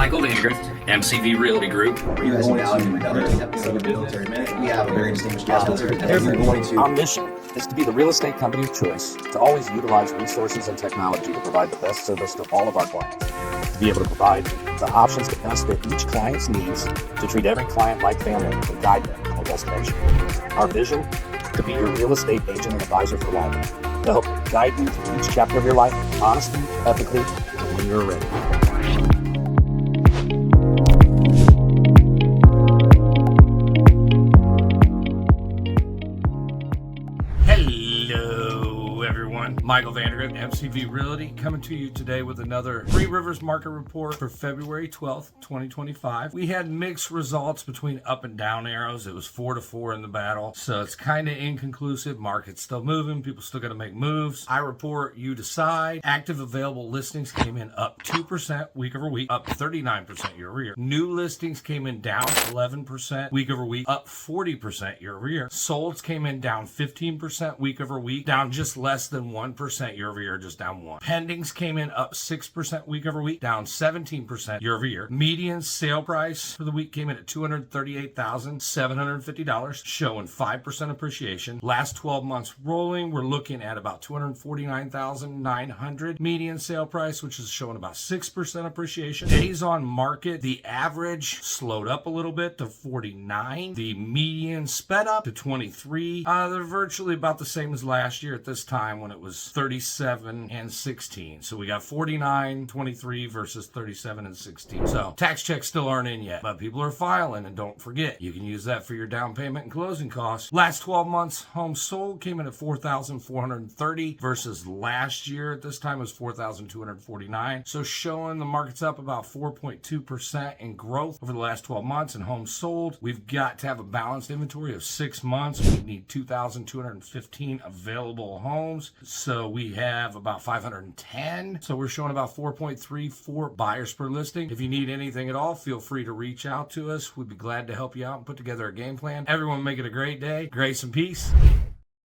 Michael Vandegrift, MCV Realty Group. You guys now in another episode of Military Minute. We have a very distinguished guest with us today. We're going to... Our mission is to be the real estate company of choice, to always utilize resources and technology to provide the best service to all of our clients, to be able to provide the options to best fit each client's needs, to treat every client like family, and guide them to a destination. Our vision, to be your real estate agent and advisor for life, to help guide you through each chapter of your life, honestly, ethically, and when you're ready. Hello, everyone. Michael Vandegrift, MCV Realty, coming to you today with another 3Rivers market report for February 12th, 2025. We had mixed results between up and down arrows. It was 4-4 in the battle, so it's kind of inconclusive. Market's still moving. People still got to make moves. I report, you decide. Active available listings came in up 2% week over week, up 39% year over year. New listings came in down 11% week over week, up 40% year over year. Solds came in down 15% week over week, down just less than 1% year over year, just down 1. Pendings came in up 6% week over week, down 17% year over year. Median sale price for the week came in at $238,750, showing 5% appreciation. Last 12 months rolling, we're looking at about $249,900 median sale price, which is showing about 6% appreciation. Days on market, the average slowed up a little bit to 49. The median sped up to 23. They're virtually about the same as last year at this time when it was 37 and 16. So we got 49, 23 versus 37 and 16. So tax checks still aren't in yet, but people are filing, and don't forget, you can use that for your down payment and closing costs. Last 12 months, homes sold came in at 4,430 versus last year at this time was 4,249. So showing the market's up about 4.2% in growth over the last 12 months in homes sold. We've got to have a balanced inventory of 6 months. We need 2,215 available homes. So we have about 510. So we're showing about 4.34 buyers per listing. If you need anything at all, feel free to reach out to us. We'd be glad to help you out and put together a game plan. Everyone make it a great day. Grace and peace.